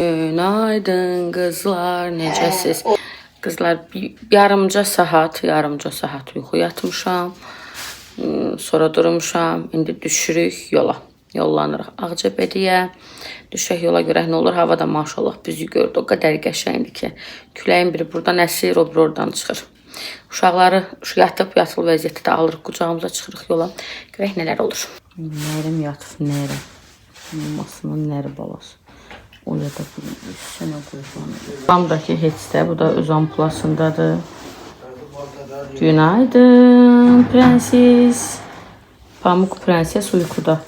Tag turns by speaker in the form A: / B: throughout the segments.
A: Günaydın qızlar, necəsiz? Qızlar, yarımca saat yuxu yatmışam. Sonra durmuşam. İndi düşürük yola. Yollanırıq Ağcabədiyə. Düşək yola görək nə olur. Hava da maşallah bizi gördü. O qədər qəşəngdir ki. Küləyin biri buradan əsir, o biri oradan çıxır. Uşaqları yatıb-yatıl vəziyyətdə alırıq, qucağımıza çıxırıq yola. Görək nələr olur. Nərim yatıb, nərim. Mamasının nəri balası. O ya da sənə qoyulan. Tamdakı heç də, bu da öz ampulasındadır. Günaydın prenses. Pamuk prenses uykuda.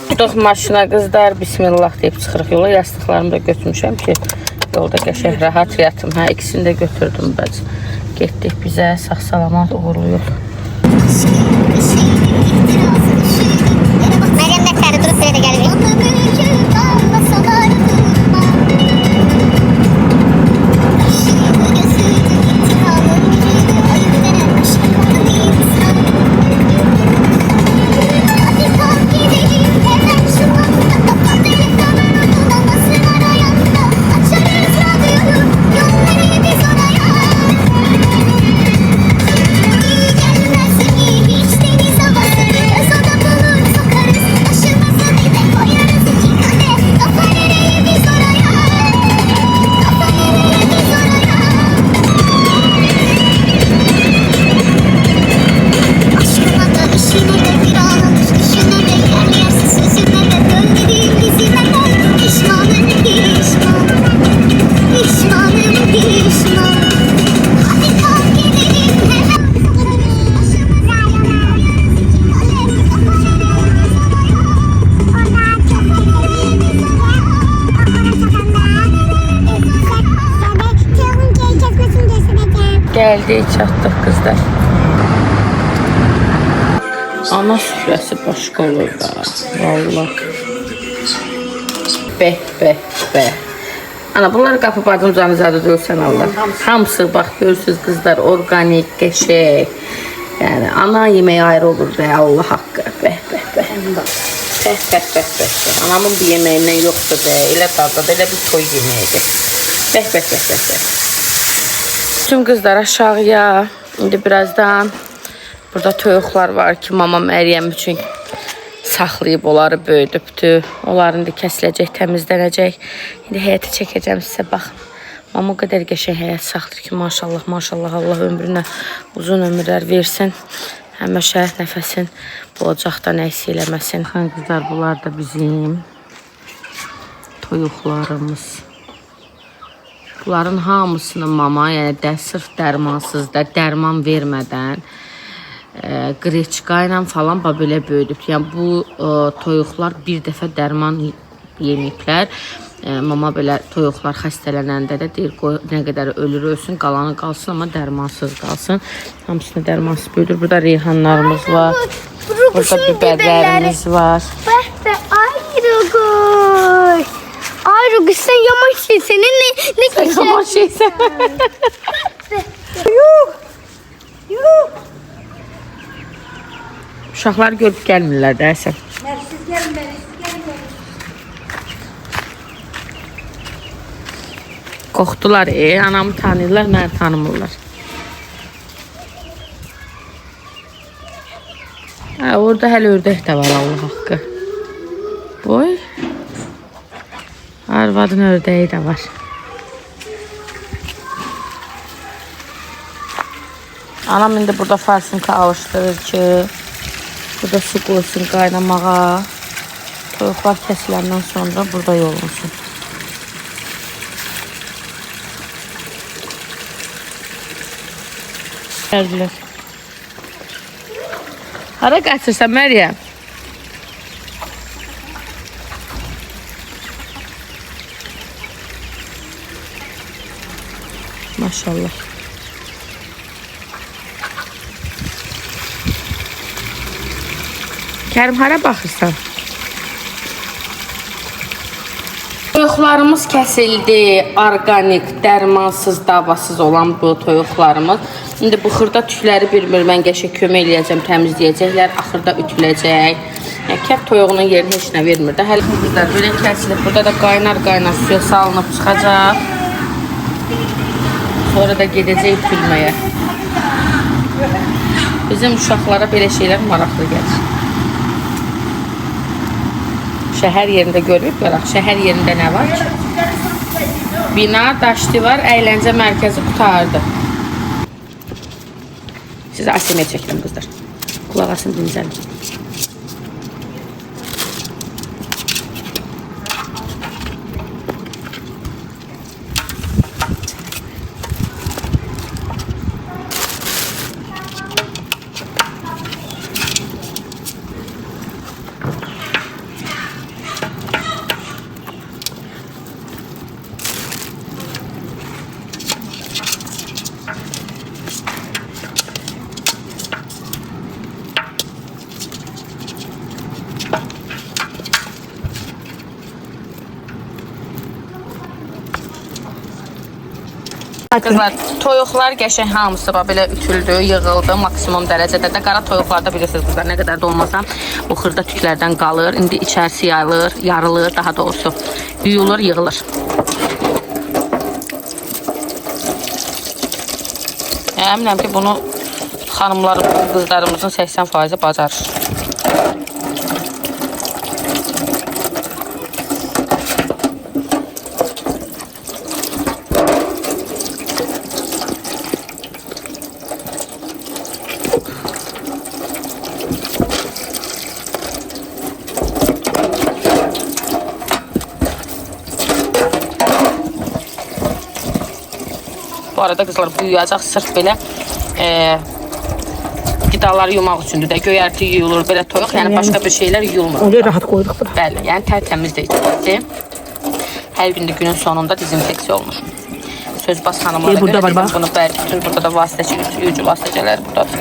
A: Tutduq maşına qızlar, bismillah deyib çıxırıq yola. Yastıqlarımı da götürmüşəm ki, yolda qəşəng rahat yatım. Hə, ikisini də götürdüm bəc. Getdik bizə sağ-salamat uğurlu yol.
B: Məryəm dəftəri durub belə də gəlir.
A: Gəldik, çatdıq qızlar. Ana süfrəsi başqa olur da. Vallahi. Bəh. Ana, bunları qapı badımcanı zadı döysən Allah. Hamısı, bax, görürsünüz qızlar, organik, qəşək. Yəni, ana yeməyi ayrı olur da, Allah haqqı. Bəh. Anamın bir yeməyindən yoxdur da, elə dadda, elə bir toy yeməyidir. Bəh. Tüm qızlar aşağıya. İndi birazdan burada toyuqlar var ki, mama Məryəm üçün saxlayıb, onları böyüdübdür. Onların indi kəsiləcək, təmizlənəcək. İndi həyətə çəkəcəm sizə, baxın. Mama o qədər qəşəng həyət saxlayır ki, maşallah, Allah ömrünə uzun ömürlər versin. Həmişə nəfəsin bolacaqdan əksi eləməsin. Baxın qızlar, bunlar da bizim toyuqlarımız. Bunların hamısını mama, yəni sırf dərmansız da, dərman vermədən qreçka ilə falan belə böyüdüb. Yəni bu toyuqlar bir dəfə dərman yeməyiblər. Mama belə toyuqlar xəstələnəndə də deyir, nə qədər ölür ölsün, qalanı qalsın, amma dərmansız qalsın. Hamısını dərmansız böyüdür. Burada reyhanlarımız var. Burada biberlərimiz var.
B: Ayrı kız, sen yaman şeysen, ne güzel.
A: Sen yaman şeysen.
B: Yuh.
A: Uşaqlar görüb gəlmirlər də Həsən.
B: Siz gelin.
A: Qorxdular, anamı tanıyırlar, məni tanımırlar. Orada hələ ördək də var, Allah haqqı. Boy. Arvadın ördəyi də var. Anam indi burada farsinka alışdırır ki, burada su qoysun qaynamağa. Toyuqlar kəsiləndən sonra burada yolunsun. Gəldilər. Hara qaçırsan Məryəm? Maşallah. Kərim, hara baxırsan? Toyuqlarımız kəsildi. Organik, dərmansız, davasız olan bu toyuqlarımız. İndi bu xırda tükləri bir mən qəşəng kömək eləyəcəm, təmizləyəcəklər, axırda ütüləcək. Kəf toyuğunun yerini heç nə vermir də. Hələ qızlar belə kəsilib. Burada da qaynar suya salınıb çıxacaq. Sonra da gedəcək ütülməyə. Bizim uşaqlara belə şeylər maraqlı gəlir. Şəhər yerində görüb yaraq. Şəhər yerində nə var ki? Bina, daş divar, əyləncə mərkəzi qutardı. Sizə asimet çəkdim qızlar. Qulaq asın, dinzəlin. Qızlar, toyuqlar qəşəng hamısı belə ütüldü, yığıldı maksimum dərəcədə də. Qara toyuqlarda bilirsiniz qızlar, nə qədər də olmasa bu xırda tüklərdən qalır. İndi içərisi yayılır, yarılır, daha doğrusu yuyulur, yığılır. Əminəm ki, bunu xanımlarımızın, qızlarımızın 80% bacarır. Bu arada qızlar büyüyəcək sırf belə qidaları yumaq üçündür də. Göyərti yuyulur, belə toyuq, yəni başqa bir şeylər yuyulmur.
B: Onu rahat qoyduq bura.
A: Bəli, yəni tərtəmiz də içəcəkdir. Hər gündə günün sonunda dezinfeksiya olunur. Sözbaz xanımlara görə dedim bunu bəli, bütün burada da vasitəçi, yuyucu vasitəçilər buradadır.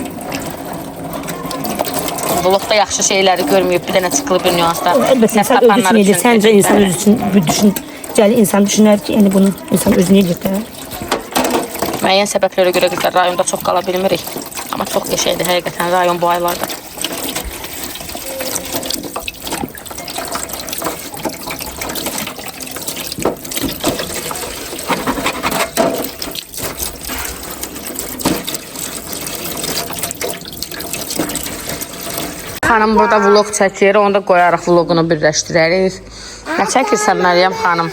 A: Vlogda yaxşı şeyləri görməyib, bir dənə çıxılı bir nüansda.
B: Əlbəttə, sən öz üçün edir, səncə insan öz üçün düşüncəli insan düşünər ki, yəni bunu insan özünü edir də.
A: Müəyyən səbəblərə görə qızlar rayonda çox qala bilmirik. Amma çox qəşəngdir həqiqətən rayon bu aylarda. Xanım burada vlog çəkir, onu da qoyarıq, vlogunu birləşdirərik. Nə çəkirsən Məryəm xanım?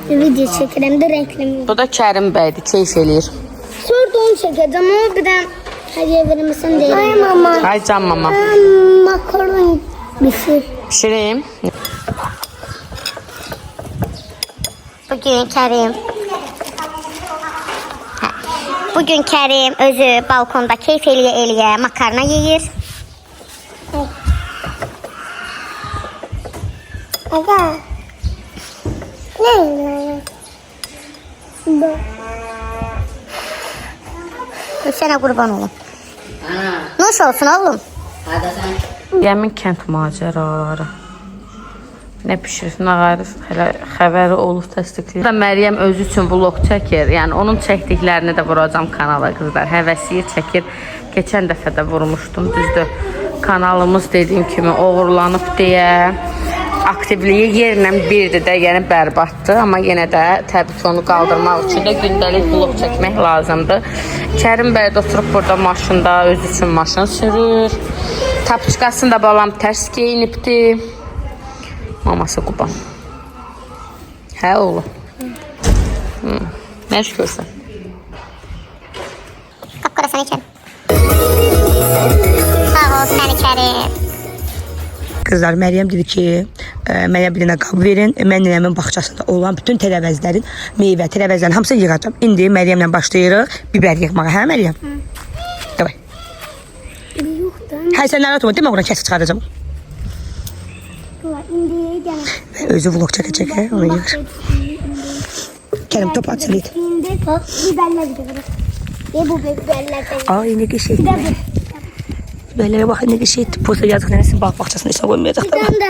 B: Video çəkirəm də rəngli.
A: Bu da Kərim bəydir, keyf eləyir.
B: Sonra da onu çəkəcəm, ama bir də hədiyyə verməsən deyirəm. Ay mama.
A: Ay can mama.
B: Makaron pişir.
A: Pişireyim.
C: Bugün Kerim özü balkonda keyif eləyə makarna yeyir.
B: Aga. Ne?
C: Sənə qurban olum. Nuş olsun oğlum.
A: Yemin kənd macəraları. Nə pişirir, nə qarif, hələ xəbəri olub təsdiqləyir. Məryəm özü üçün vlog çəkir. Yəni onun çəkdiklərini də vuracam kanala qızlar. Həvəsiyi çəkir. Keçən dəfə də vurmuşdum, düzdür. Kanalımız dediyim kimi uğurlanıb deyə. Aktivliyi yerlə birdir də, yəni bərbaddır. Amma yenə də təbii ki, onu qaldırmaq üçün də gündəlik vlog çəkmək lazımdır. Kərim bəy də oturub burada maşında, özü üçün maşın sürür. Tapçıqasını da balam tərs geyinibdir. Maması Quban. Hə oğlum. Nə iş görsən?
C: Qapqara səni Kerim. Sağ ol səni Kerim.
D: Kızlar Məryəm dedi ki, mənə bir dənə qab verin. Mən nənəmin bağçasında olan bütün tərəvəzlərin, meyvə tərəvəzlərin hamısını yığacam. İndi Məryəmlə başlayırıq biber yığmağa. Hə Məryəm? Davay. Hə sən narahat olma, demə ona kəsik çıxaracam. Özü vlog çəkəcək, hə? Onu yığır. Kerim top açılıydı.
B: İndi biberler gidiyor. Bu biberler de.
D: Ay ne qəşəng. Biberlərə bax, nə qəşəng. Posta yazıq nənəsin bağ bağçasına işə qoymayacaqlar.
B: Ben de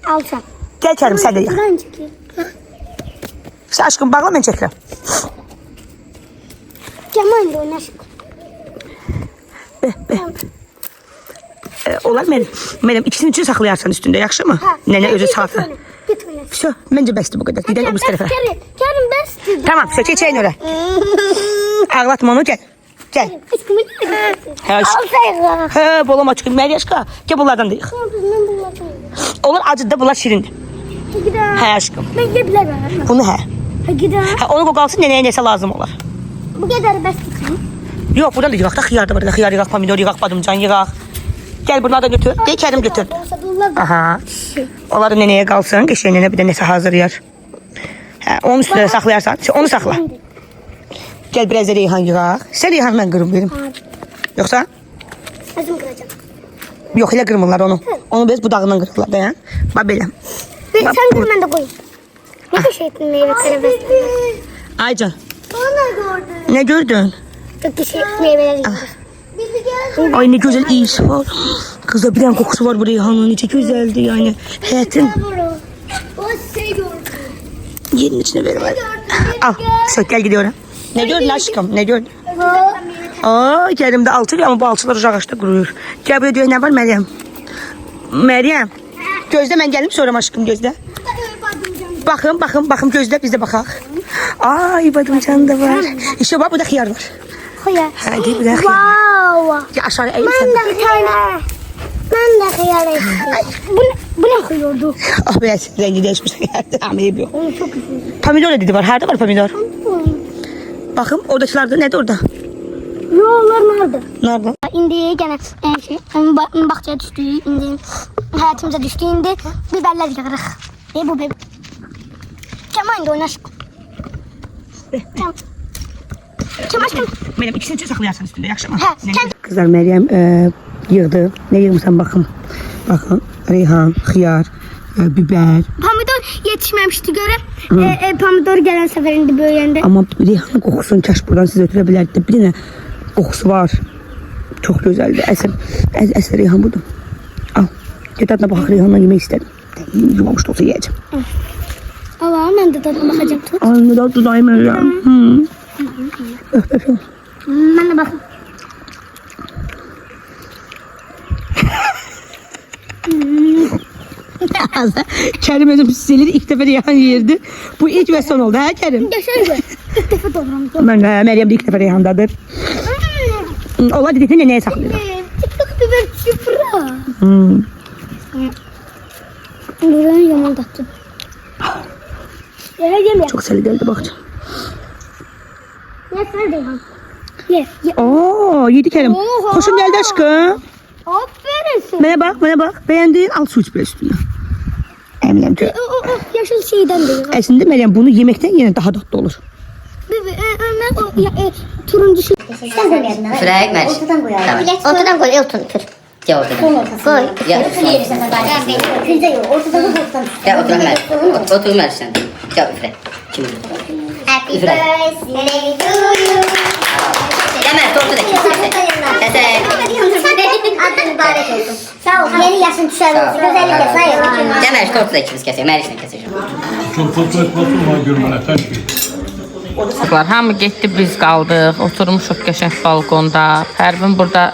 B: alsam.
D: Gəl Kerim, sən də yığ.
B: Ben çekeyim.
D: Sən aşkım bağla, mən çəkirəm.
C: Kemal de oynaşık.
D: Olar mənim ikisini üçün saxlayarsan üstündə, yaxşı mı? Nənə özü saatı. Все, məncə bəsdir bu qədər. Gedək o bu tərəfə.
C: Kerim bəsdir.
D: Tamam, все, keçəyin ora. Ağlatma onu, gəl. Gəl. Hə,
C: Alsayıq.
D: hə, bolama çıxın. Məryaşqa, gəl bunlardan da yığ. Onlar acıdır da, bunlar şirindir.
C: Gidelim.
D: Hə, aşkım.
C: Ben gidebilirim.
D: Bunu hə.
C: Gidelim.
D: Hə, onu qalsın, nənəyə nəsə lazım olar.
C: Bu kadar bəsdir.
D: Yox, buradan da yığaq da, xiyar da var. Xiyar yığaq, pomidor yığaq, badımcan yığaq. Gəl bunları da götür. Gəl Kərim götür. Aha. Onları nənəyə qalsın, qəşəng nənə bir də nəsə hazırlayar. Hə, onun üstündə saxlayarsan, onu saxla. Gəl biraz da reyhan yığaq. Sən reyhan mən qırım verim. Yoxsa?
C: Özüm kıracağım.
D: Yox, elə qırmırlar onu. Onu biz budağından qırırlar da, bax belə.
C: Sen kır ben de koyayım. Ne köşe ettin meyveleri bəsdir?
D: Aycan,
C: Bana gördüm.
D: nə gördün?
C: Çok köşe meyveler yiyoruz. Bizi gel.
D: Ay nə gözəl iyisi var. Kızlar bir dənə qoxusu var bu reyhanın, necə gözəldir yəni. Həyətin
C: O şey gördüm.
D: yerin içine verim. Al, sök gəl gidiyorum. Nə gördün aşkım, nə gördün? Aa, Kərimdə alçı ama bu alçılar ucaq ağaçda quruyur. Gəl buraya deyək, nə var Məryəm? Məryəm, gözlə mən gəlim sonra aşkım, gözlə. Baxın, gözlə biz də baxaq. Ay, badımcan da var. İşte bak, bu da xiyar var.
C: Xiyar.
D: Hadi, bu da xiyar.
C: Wow.
D: Ya aşağı eğil
C: Ben
D: sen.
C: de xiyar. Ben de xiyar ettim. Bu ne xiyardı?
D: Ah be, rengi değişmiş. Ama iyi yok.
C: Çok güzel.
D: Pomidor dedi var. Harda var pomidor? Bakın, oradakiler de nedir orada?
C: Yollar nerede?
D: Nerede?
C: İndi gene şey, bahçeye düştü, indi hayatımıza düştü, indi biberler yığırıq. Bu bebe. Kemal indi oynaşık. Kemal aşkım.
D: Benim ikisini için saxlayarsan üstünde, yaxşı mı?
C: Hə, sən-
D: Kızlar Meryem yığdı. Ne yığmışsan bakın. Bakın, reyhan, xiyar, biber.
C: Pomidor yetişmemişti göre. Pomidor gelen sefer indi böyüyende.
D: Ama reyhanın kokusunu kaş buradan siz ötürebilərdi. Bir dənə kokusu var. Çok güzeldi. Əsər reyhan budur. Al. Get adına baxaq, reyhanla yemək istədim. Yumamış da olsa yiyəcəm.
C: Allah, ben de tadına bakacağım. Tut.
D: Ay, ne da dudayım Meryem. Öf, öf, öf.
C: Ben de bakayım.
D: Kerim özüm sizleri ilk defa reyhan yerdi. Bu ilk ve son oldu ha Kerim?
C: Yaşar İlk defa doğram.
D: Ben Meryem de ilk defa reyhandadır. Onlar dedikleri neye saklıyor?
C: TikTok biber çıfra. Buranın yaman tatlı. Yem.
D: Çok seli geldi bakacağım.
C: Ye sen de yem. Ye.
D: Oo, yedi Kerim.
C: Oha.
D: Koşun geldi aşkım.
C: Aferin sana.
D: Bana bak. Beğendin, al su iç biraz üstüne. Eminim ki.
C: O yaşıl şeyden de yem.
D: Aslında Meryem bunu yemekten yine daha tatlı olur.
C: Ben o turuncu şey. Sen koyuyorsun.
E: Frek Meriç.
C: Ortadan koyalım.
E: Tamam.
C: Ortadan koy, otur.
E: Gel ortadan.
C: Koy.
E: Ya.
C: Pizza yok. Ortadan koy, ortadan.
E: Gel otur Meriç. Otur Meriç sen. Gel Frek. Kim?
C: Happy
E: birthday
C: to you.
E: Gel Meriç ortada kim? Desek.
C: Adın mübarek olsun. Sağ ol. Yeni yaşın düşer olsun. Güzellikle sayın.
E: Gel Meriç ortada ikimiz keseceğiz. Meriç'le keseceğim.
F: Çok fotoğraf etmesin bana görmene teşvik.
A: Uşaqlar hamı getdi, biz qaldıq. Oturmuşuq qəşəng balkonda. Pərvin burada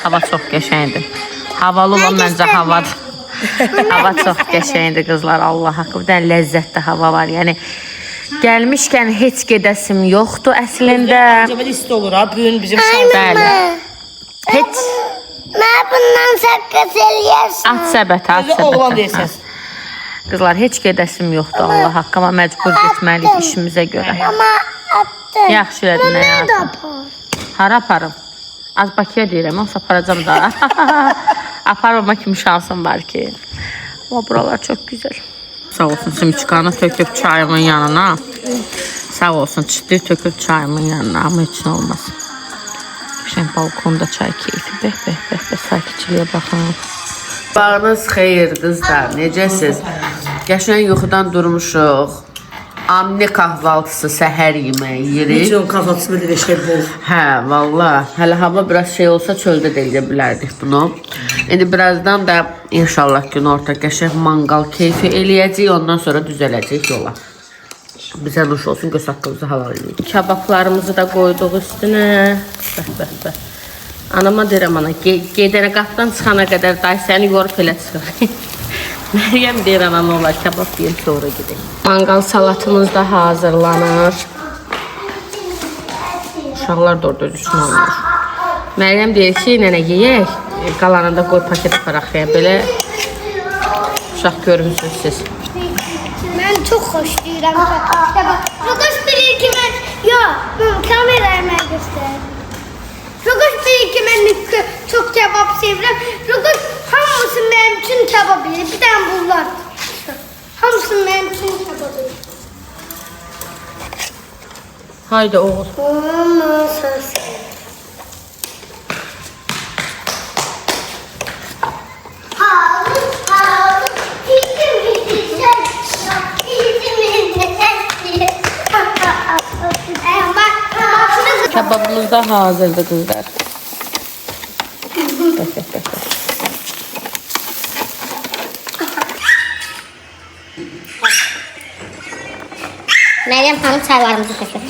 A: hava çox qəşəngdir. Havalı olan məncə havadır. Hava çox qəşəngdir qızlar. Allah haqqı. Bir dənə ləzzətli hava var. Yəni gəlmişkən heç gedəsim yoxdur əslində.
D: Acaba isti olur ha, bugün bizim
A: Bəli. Heç
C: Ben bundan sakız eləyərsin.
A: at səbətə, at
D: oğlan
A: səbətə.
D: deyirsiniz.
A: Qızlar heç gedəsim yoxdur Allah haqqı, amma məcbur getməliyik işimizə görə.
C: Ama attın.
A: Yaxşı elədin həyatım. Hara aparım? Az Bakıya deyirəm, olsa aparacam da. Aparmama kimi şansım var ki. Ama buralar çok güzel. Sağ olsun simçikanı töküp çayımın yanına. Sağ olsun çıtır töküp çayımın yanına, ama heç nə olmaz. Şimdi balkonda çay keyfi. Beh, sakitçiliğe bakın. Bağınız xeyir qızlar, necəsiz? Qəşəng yuxudan durmuşuq. Anne kahvaltısı, səhər yeməyi yeyirik.
D: Hiç o kahvaltısı böyle de şey bol.
A: Hə, valla. Hələ hava biraz şey olsa çöldə də edə bilərdik bunu. İndi birazdan da inşallah günorta qəşəng mangal keyfi eləyəcək. Ondan sonra düzələcək yola. Bizə nuş olsun, göz haqqımızı halal edin. Kabablarımızı da qoyduq üstünə. Bəh. Anama deyirəm, ana, gedərə qapdan çıxana qədər day səni yorub elə çıxır. Məryəm deyir, anam olar, kabab deyim, sonra gedək. Mangal salatımız da hazırlanır. Uşaqlar da orada üçün olmuş. Məryəm deyir ki, nənə yeyək, qalanında qoy paket aparaq ya, belə uşaq görmüsünüz siz.
C: Ben çok hoşlayıram. Rogoş bilir ki ben... Yok, kamerayı ben göster. Rogoş bilir ki ben çok kebap sevirəm. Rogoş hamısı benim için kebap yedir. Bir tane bunlar. Hamısı benim için kebap yedir.
A: Haydi oğul.
C: Aman söz.
A: Kebabımız da hazırdı kızlar.
C: Meryem Hanım çaylarımızı tökür.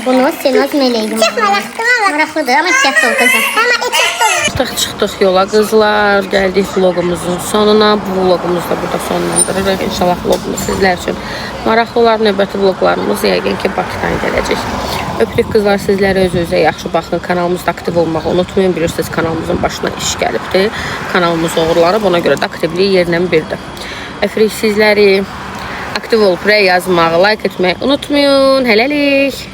C: Bunu Senoz meleğiydim. Çok maraqlıdır ama ehtiyatlı ol kızım. Ama ehtiyatlı ol.
A: Çıxdıq yola qızlar, gəldik vlogumuzun sonuna. Bu vlogumuzu da burada sonlandırırıq. İnşallah vlogumuz sizlər üçün maraqlı olar. Növbəti vloglarımız yəqin ki Bakıdan gələcək. Öpürük qızlar, sizlərə özünüzə yaxşı baxın. Kanalımızda aktiv olmağı unutmayın. Bilirsiniz kanalımızın başına iş gəlibdir. Kanalımız uğurlanıb, ona görə də aktivliyi yerlə birdir. Öpürük sizləri. Aktiv olub yazmağı, like etməyi unutmayın. Hələlik.